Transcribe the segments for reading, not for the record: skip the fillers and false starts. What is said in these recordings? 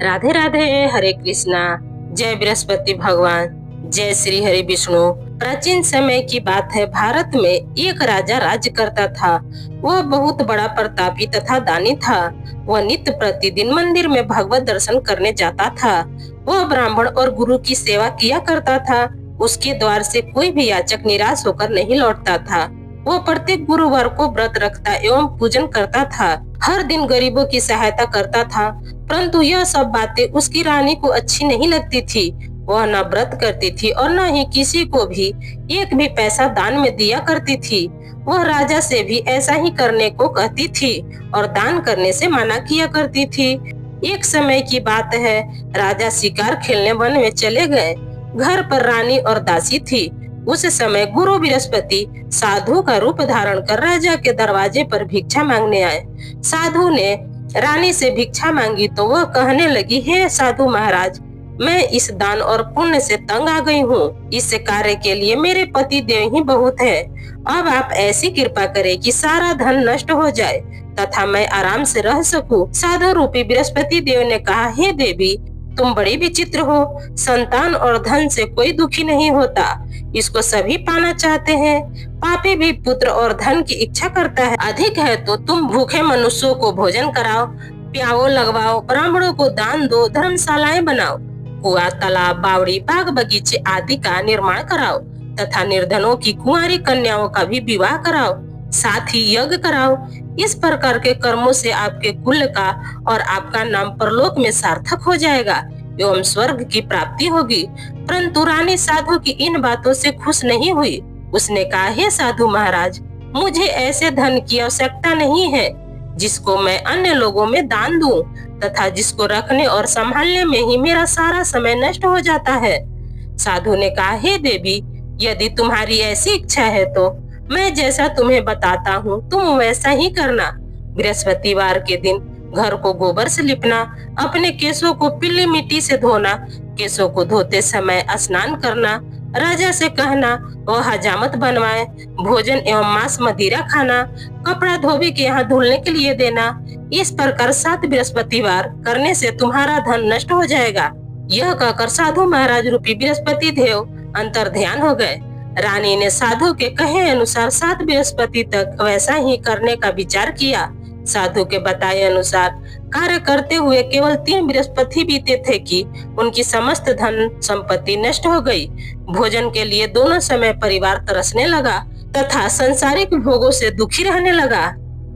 राधे राधे। हरे कृष्णा। जय बृहस्पति भगवान। जय श्री हरि विष्णु। प्राचीन समय की बात है। भारत में एक राजा राज्य करता था। वह बहुत बड़ा प्रतापी तथा दानी था। वह नित्य प्रतिदिन मंदिर में भगवत दर्शन करने जाता था। वह ब्राह्मण और गुरु की सेवा किया करता था। उसके द्वार से कोई भी याचक निराश होकर नहीं लौटता था। वह प्रत्येक गुरुवार को व्रत रखता एवं पूजन करता था। हर दिन गरीबों की सहायता करता था। परंतु यह सब बातें उसकी रानी को अच्छी नहीं लगती थी। वह न व्रत करती थी और न ही किसी को भी एक भी पैसा दान में दिया करती थी। वह राजा से भी ऐसा ही करने को कहती थी और दान करने से मना किया करती थी। एक समय की बात है। राजा शिकार खेलने वन में चले गए। घर पर रानी और दासी थी। उस समय गुरु बृहस्पति साधु का रूप धारण कर राजा के दरवाजे पर भिक्षा मांगने आए। साधु ने रानी से भिक्षा मांगी तो वह कहने लगी, हे साधु महाराज, मैं इस दान और पुण्य से तंग आ गई हूँ। इस कार्य के लिए मेरे पति देव ही बहुत है। अब आप ऐसी कृपा करें कि सारा धन नष्ट हो जाए तथा मैं आराम से रह सकूं। साधु रूपी बृहस्पति देव ने कहा, हे देवी, तुम बड़ी विचित्र हो। संतान और धन से कोई दुखी नहीं होता, इसको सभी पाना चाहते हैं। पापी भी पुत्र और धन की इच्छा करता है। अधिक है तो तुम भूखे मनुष्यों को भोजन कराओ, प्याओ लगवाओ, ब्राह्मणों को दान दो, धर्मशालाएं बनाओ, कुआं, तालाब, बावड़ी, बाग बगीचे आदि का निर्माण कराओ तथा निर्धनों की कुंवारी कन्याओं का भी विवाह कराओ, साथ ही यज्ञ कराओ। इस प्रकार के कर्मों से आपके कुल का और आपका नाम परलोक में सार्थक हो जाएगा एवं स्वर्ग की प्राप्ति होगी। परंतु रानी साधु की इन बातों से खुश नहीं हुई। उसने कहा, हे साधु महाराज, मुझे ऐसे धन की आवश्यकता नहीं है जिसको मैं अन्य लोगों में दान दूं तथा जिसको रखने और संभालने में ही मेरा सारा समय नष्ट हो जाता है। साधु ने कहा, हे देवी, यदि तुम्हारी ऐसी इच्छा है तो मैं जैसा तुम्हें बताता हूँ तुम वैसा ही करना। बृहस्पतिवार के दिन घर को गोबर से लिपना, अपने केशों को पीली मिट्टी से धोना, केशों को धोते समय स्नान करना, राजा से कहना वह हजामत बनवाए, भोजन एवं मांस मदिरा खाना, कपड़ा धोबी के यहाँ धुलने के लिए देना। इस प्रकार 7 बृहस्पतिवार करने से तुम्हारा धन नष्ट हो जाएगा। यह कहकर साधु महाराज रूपी बृहस्पति देव अंतर ध्यान हो गए। रानी ने साधु के कहे अनुसार 7 बृहस्पति तक वैसा ही करने का विचार किया। साधु के बताए अनुसार कार्य करते हुए केवल 3 बृहस्पति बीते थे कि उनकी समस्त धन संपत्ति नष्ट हो गई। भोजन के लिए दोनों समय परिवार तरसने लगा तथा संसारिक भोगों से दुखी रहने लगा।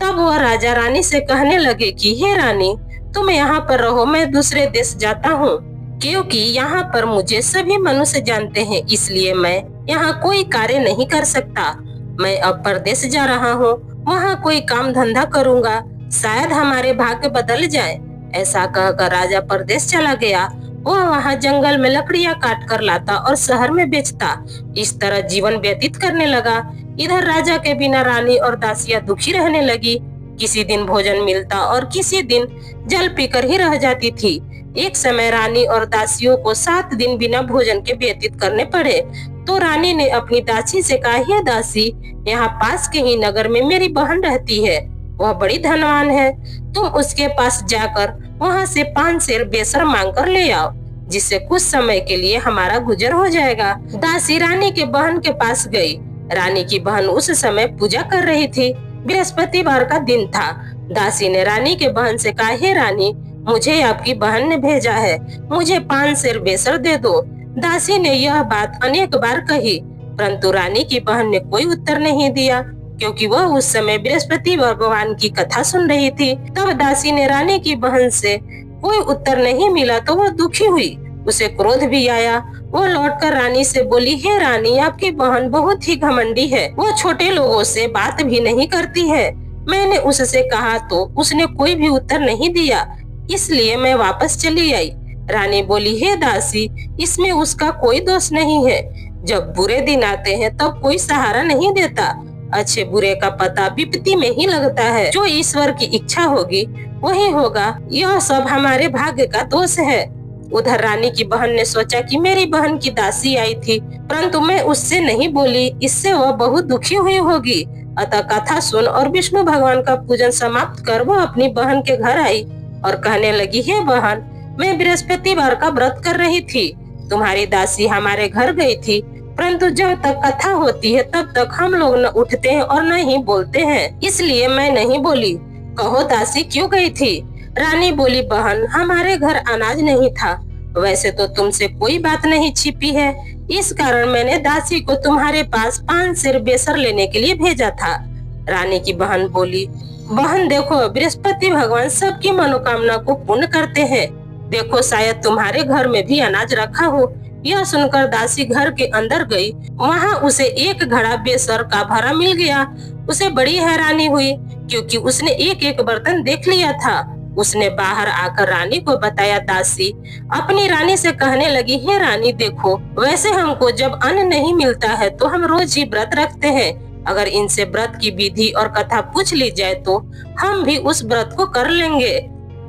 तब वह राजा रानी से कहने लगे कि हे रानी, तुम यहाँ पर रहो, मैं दूसरे देश जाता हूँ, क्योंकि यहाँ पर मुझे सभी मनुष्य जानते हैं, इसलिए मैं यहाँ कोई कार्य नहीं कर सकता। मैं अब परदेश जा रहा हूँ, वहाँ कोई काम धंधा करूँगा, शायद हमारे भाग्य बदल जाए। ऐसा कहकर राजा परदेश चला गया। वह वहाँ जंगल में लकड़ियाँ काट कर लाता और शहर में बेचता। इस तरह जीवन व्यतीत करने लगा। इधर राजा के बिना रानी और दासियाँ दुखी रहने लगी। किसी दिन भोजन मिलता और किसी दिन जल पीकर ही रह जाती थी। एक समय रानी और दासियों को 7 दिन बिना भोजन के व्यतीत करने पड़े। तो रानी ने अपनी दासी से कहा, हे दासी, यहाँ पास के ही नगर में मेरी बहन रहती है, वह बड़ी धनवान है, तुम उसके पास जाकर वहाँ से 5 सेर बेसर मांग कर ले आओ, जिससे कुछ समय के लिए हमारा गुजर हो जाएगा। दासी रानी के बहन के पास गई। रानी की बहन उस समय पूजा कर रही थी। बृहस्पतिवार का दिन था। दासी ने रानी के बहन से कहा, हे रानी, मुझे आपकी बहन ने भेजा है, मुझे 5 सेर बेसर दे दो। दासी ने यह बात अनेक बार कही, परंतु रानी की बहन ने कोई उत्तर नहीं दिया, क्योंकि वह उस समय बृहस्पति भगवान की कथा सुन रही थी। तब दासी ने रानी की बहन से कोई उत्तर नहीं मिला तो वह दुखी हुई, उसे क्रोध भी आया। वो लौटकर रानी से बोली, हे रानी, आपकी बहन बहुत ही घमंडी है, वो छोटे लोगों से बात भी नहीं करती है। मैंने उससे कहा तो उसने कोई भी उत्तर नहीं दिया, इसलिए मैं वापस चली आई। रानी बोली, हे दासी, इसमें उसका कोई दोष नहीं है। जब बुरे दिन आते हैं तब कोई सहारा नहीं देता। अच्छे बुरे का पता विपत्ति में ही लगता है। जो ईश्वर की इच्छा होगी वही होगा। यह सब हमारे भाग्य का दोष है। उधर रानी की बहन ने सोचा कि मेरी बहन की दासी आई थी, परंतु मैं उससे नहीं बोली, इससे वह बहुत दुखी हुई होगी। अतः कथा सुन और विष्णु भगवान का पूजन समाप्त कर वह अपनी बहन के घर आई और कहने लगी, हे बहन, मैं बृहस्पतिवार का व्रत कर रही थी। तुम्हारी दासी हमारे घर गई थी, परंतु जब तक कथा होती है तब तक हम लोग न उठते हैं और न ही बोलते हैं, इसलिए मैं नहीं बोली। कहो दासी क्यों गई थी? रानी बोली, बहन हमारे घर अनाज नहीं था। वैसे तो तुमसे कोई बात नहीं छिपी है, इस कारण मैंने दासी को तुम्हारे पास 5 सेर बेसर लेने के लिए भेजा था। रानी की बहन बोली, बहन देखो, बृहस्पति भगवान सबकी मनोकामना को पूर्ण करते हैं। देखो शायद तुम्हारे घर में भी अनाज रखा हो। यह सुनकर दासी घर के अंदर गई। वहाँ उसे एक घड़ा बेसर का भरा मिल गया। उसे बड़ी हैरानी हुई, क्योंकि उसने एक एक बर्तन देख लिया था। उसने बाहर आकर रानी को बताया। दासी अपनी रानी से कहने लगी, हे रानी देखो, वैसे हमको जब अन्न नहीं मिलता है तो हम रोज ही व्रत रखते हैं। अगर इनसे व्रत की विधि और कथा पूछ ली जाए तो हम भी उस व्रत को कर लेंगे।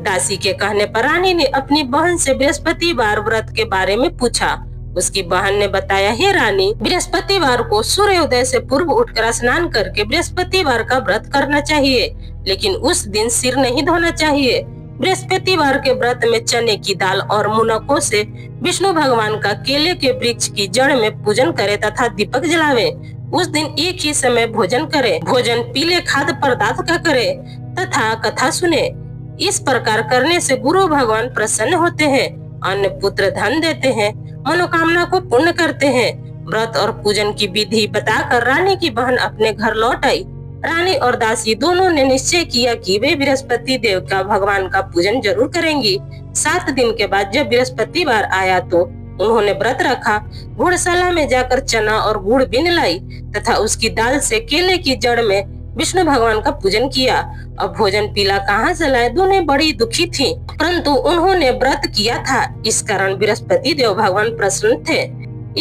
दासी के कहने पर रानी ने अपनी बहन से बृहस्पतिवार व्रत के बारे में पूछा। उसकी बहन ने बताया, हे रानी, बृहस्पतिवार को सूर्योदय से पूर्व उठकर स्नान करके बृहस्पतिवार का व्रत करना चाहिए, लेकिन उस दिन सिर नहीं धोना चाहिए। बृहस्पतिवार के व्रत में चने की दाल और मुनकों से विष्णु भगवान का केले के वृक्ष की जड़ में पूजन करे तथा दीपक जलावे। उस दिन एक ही समय भोजन करे। भोजन पीले खाद्य पदार्थ का करे तथा कथा सुने। इस प्रकार करने से गुरु भगवान प्रसन्न होते हैं, अन्न पुत्र धन देते हैं, मनोकामना को पूर्ण करते हैं। व्रत और पूजन की विधि बताकर रानी की बहन अपने घर लौट आई। रानी और दासी दोनों ने निश्चय किया कि वे बृहस्पति देव का भगवान का पूजन जरूर करेंगी। 7 दिन के बाद जब बृहस्पतिवार आया तो उन्होंने व्रत रखा। घुड़शाला में जाकर चना और गुड़ बीन लाई तथा उसकी दाल से केले की जड़ में विष्णु भगवान का पूजन किया। अब भोजन पीला कहाँ से लाए? दोनों बड़ी दुखी थी, परंतु उन्होंने व्रत किया था, इस कारण बृहस्पति देव भगवान प्रसन्न थे।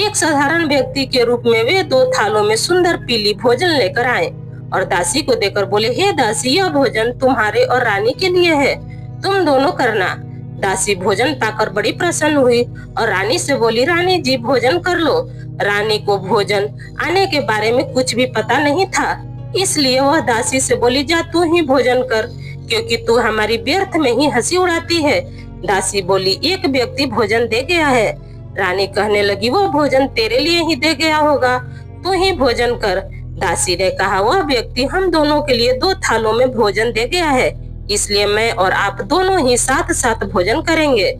एक साधारण व्यक्ति के रूप में वे 2 थालों में सुंदर पीली भोजन लेकर आए और दासी को देकर बोले, हे दासी, यह भोजन तुम्हारे और रानी के लिए है, तुम दोनों करना। दासी भोजन पाकर बड़ी प्रसन्न हुई और रानी से बोली, रानी जी भोजन कर लो। रानी को भोजन आने के बारे में कुछ भी पता नहीं था, इसलिए वह दासी से बोली, जा तू ही भोजन कर, क्योंकि तू हमारी व्यर्थ में ही हंसी उड़ाती है। दासी बोली, एक व्यक्ति भोजन दे गया है। रानी कहने लगी, वह भोजन तेरे लिए ही दे गया होगा, तू ही भोजन कर। दासी ने कहा, वह व्यक्ति हम दोनों के लिए 2 थालों में भोजन दे गया है, इसलिए मैं और आप दोनों ही साथ साथ भोजन करेंगे।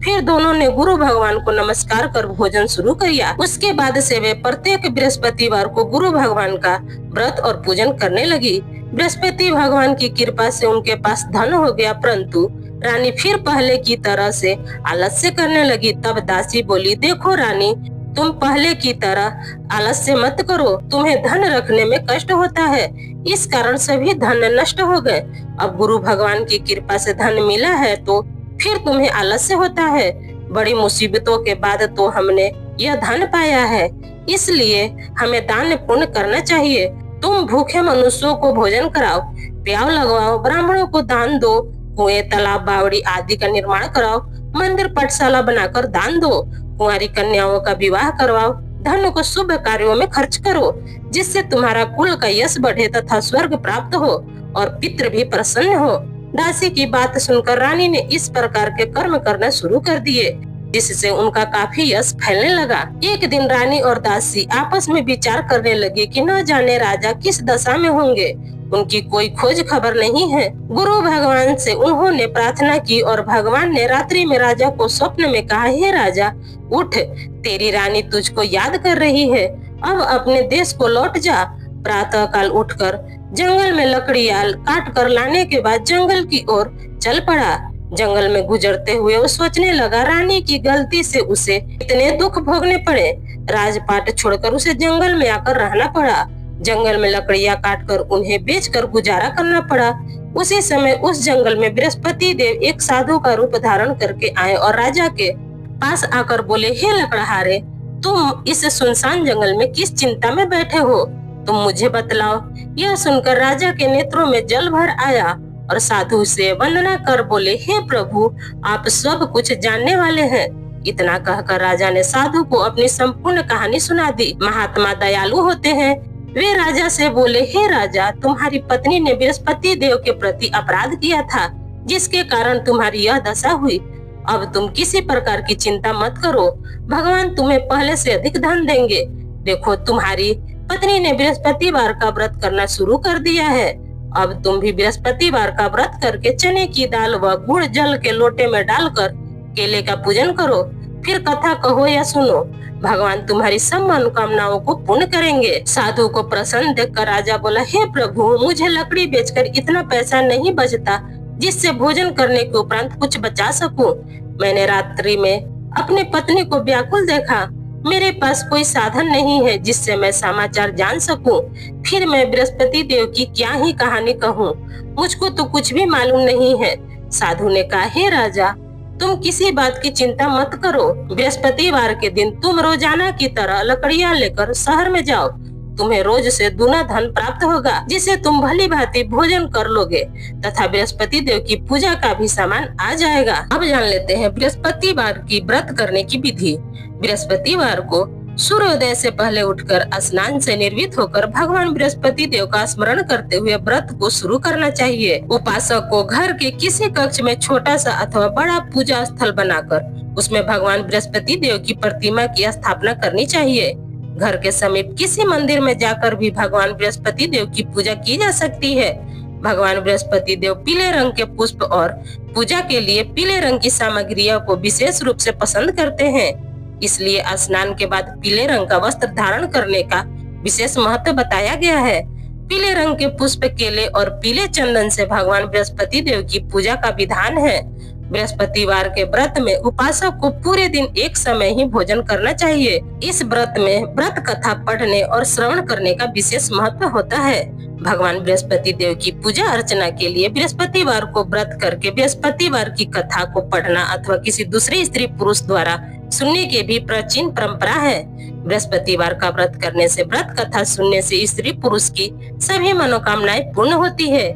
फिर दोनों ने गुरु भगवान को नमस्कार कर भोजन शुरू किया। उसके बाद से वे प्रत्येक बृहस्पतिवार को गुरु भगवान का व्रत और पूजन करने लगी। बृहस्पति भगवान की कृपा से उनके पास धन हो गया, परंतु रानी फिर पहले की तरह से आलस्य करने लगी। तब दासी बोली, देखो रानी, तुम पहले की तरह आलस्य मत करो, तुम्हें धन रखने में कष्ट होता है, इस कारण सभी धन नष्ट हो गए। अब गुरु भगवान की कृपा से धन मिला है तो फिर तुम्हें आलस्य होता है। बड़ी मुसीबतों के बाद तो हमने यह धन पाया है, इसलिए हमें दान पुण्य करना चाहिए। तुम भूखे मनुष्यों को भोजन कराओ, प्याव लगवाओ, ब्राह्मणों को दान दो, कुएं, तालाब, बावड़ी आदि का निर्माण कराओ, मंदिर पाठशाला बनाकर दान दो, कुंवारी कन्याओं का विवाह करवाओ, धन को शुभ कार्यों में खर्च करो, जिससे तुम्हारा कुल का यश बढ़े तथा स्वर्ग प्राप्त हो और पितृ भी प्रसन्न हो। दासी की बात सुनकर रानी ने इस प्रकार के कर्म करना शुरू कर दिए, जिससे उनका काफी यश फैलने लगा। एक दिन रानी और दासी आपस में विचार करने लगे कि न जाने राजा किस दशा में होंगे, उनकी कोई खोज खबर नहीं है। गुरु भगवान से उन्होंने प्रार्थना की और भगवान ने रात्रि में राजा को स्वप्न में कहा, हे राजा उठ, तेरी रानी तुझको याद कर रही है, अब अपने देश को लौट जा। प्रातः काल उठकर जंगल में लकड़ियां काट कर लाने के बाद जंगल की ओर चल पड़ा। जंगल में गुजरते हुए वो सोचने लगा, रानी की गलती से उसे इतने दुख भोगने पड़े, राजपाट छोड़कर उसे जंगल में आकर रहना पड़ा। जंगल में लकड़ियां काटकर उन्हें बेचकर गुजारा करना पड़ा। उसी समय उस जंगल में बृहस्पति देव एक साधु का रूप धारण करके आए और राजा के पास आकर बोले, हे लकड़हारे, तुम इस सुनसान जंगल में किस चिंता में बैठे हो, तुम मुझे बतलाओ। यह सुनकर राजा के नेत्रों में जल भर आया और साधु से वंदना कर बोले, हे प्रभु, आप सब कुछ जानने वाले हैं। इतना कहकर राजा ने साधु को अपनी संपूर्ण कहानी सुना दी। महात्मा दयालु होते हैं। वे राजा से बोले, हे राजा, तुम्हारी पत्नी ने बृहस्पति देव के प्रति अपराध किया था, जिसके कारण तुम्हारी यह दशा हुई। अब तुम किसी प्रकार की चिंता मत करो, भगवान तुम्हें पहले से अधिक धन देंगे। देखो, तुम्हारी पत्नी ने बृहस्पतिवार का व्रत करना शुरू कर दिया है। अब तुम भी बृहस्पतिवार का व्रत करके चने की दाल व गुड़ जल के लोटे में डालकर केले का पूजन करो। फिर कथा कहो या सुनो, भगवान तुम्हारी सब मनोकामनाओं को पूर्ण करेंगे। साधु को प्रसन्न देखकर राजा बोला, हे प्रभु, मुझे लकड़ी बेचकर इतना पैसा नहीं बचता जिससे भोजन करने के उपरांत कुछ बचा सकूं। मैंने रात्रि में अपनी पत्नी को व्याकुल देखा। मेरे पास कोई साधन नहीं है जिससे मैं समाचार जान सकूं। फिर मैं बृहस्पति देव की क्या ही कहानी कहूं, मुझको तो कुछ भी मालूम नहीं है। साधु ने कहा, हे राजा, तुम किसी बात की चिंता मत करो। बृहस्पतिवार के दिन तुम रोजाना की तरह लकड़ियां लेकर शहर में जाओ। तुम्हें रोज से दूना धन प्राप्त होगा, जिसे तुम भली भांति भोजन कर लोगे तथा बृहस्पति देव की पूजा का भी सामान आ जाएगा। अब जान लेते हैं बृहस्पतिवार की व्रत करने की विधि। बृहस्पतिवार को सूर्योदय से पहले उठकर स्नान से निर्वित होकर भगवान बृहस्पति देव का स्मरण करते हुए व्रत को शुरू करना चाहिए। उपासक को घर के किसी कक्ष में छोटा सा अथवा बड़ा पूजा स्थल बनाकर उसमें भगवान बृहस्पति देव की प्रतिमा की स्थापना करनी चाहिए। घर के समीप किसी मंदिर में जाकर भी भगवान बृहस्पति देव की पूजा की जा सकती है। भगवान बृहस्पति देव पीले रंग के पुष्प और पूजा के लिए पीले रंग की सामग्रियों को विशेष रूप से पसंद करते हैं। इसलिए स्नान के बाद पीले रंग का वस्त्र धारण करने का विशेष महत्व बताया गया है। पीले रंग के पुष्प, केले और पीले चंदन से भगवान बृहस्पति देव की पूजा का विधान है। बृहस्पतिवार के व्रत में उपासक को पूरे दिन एक समय ही भोजन करना चाहिए। इस व्रत में व्रत कथा पढ़ने और श्रवण करने का विशेष महत्व होता है। भगवान बृहस्पति देव की पूजा अर्चना के लिए बृहस्पतिवार को व्रत करके बृहस्पतिवार की कथा को पढ़ना अथवा किसी दूसरे स्त्री पुरुष द्वारा सुनने की भी प्राचीन परंपरा है। बृहस्पतिवार का व्रत करने से, व्रत कथा सुनने से स्त्री पुरुष की सभी मनोकामनाएं पूर्ण होती है।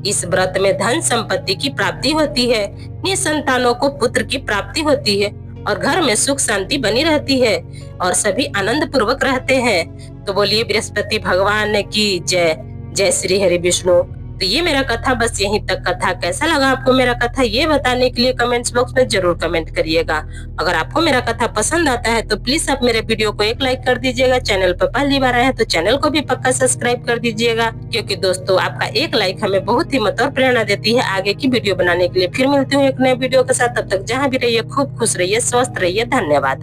इस व्रत में धन संपत्ति की प्राप्ति होती है, निसंतानों को पुत्र की प्राप्ति होती है और घर में सुख शांति बनी रहती है और सभी आनंद पूर्वक रहते हैं। तो बोलिए बृहस्पति भगवान की जय। जय श्री हरि विष्णु। तो ये मेरा कथा बस यहीं तक। कथा कैसा लगा आपको मेरा कथा, ये बताने के लिए कमेंट्स बॉक्स में जरूर कमेंट करिएगा। अगर आपको मेरा कथा पसंद आता है तो प्लीज आप मेरे वीडियो को एक लाइक कर दीजिएगा। चैनल पर पहली बार आए हैं तो चैनल को भी पक्का सब्सक्राइब कर दीजिएगा, क्योंकि दोस्तों आपका एक लाइक हमें बहुत हिम्मत और प्रेरणा देती है आगे की वीडियो बनाने के लिए। फिर मिलती हूँ एक नए वीडियो के साथ, तब तक जहाँ भी रहिए खूब खुश रहिए, स्वस्थ रहिए। धन्यवाद।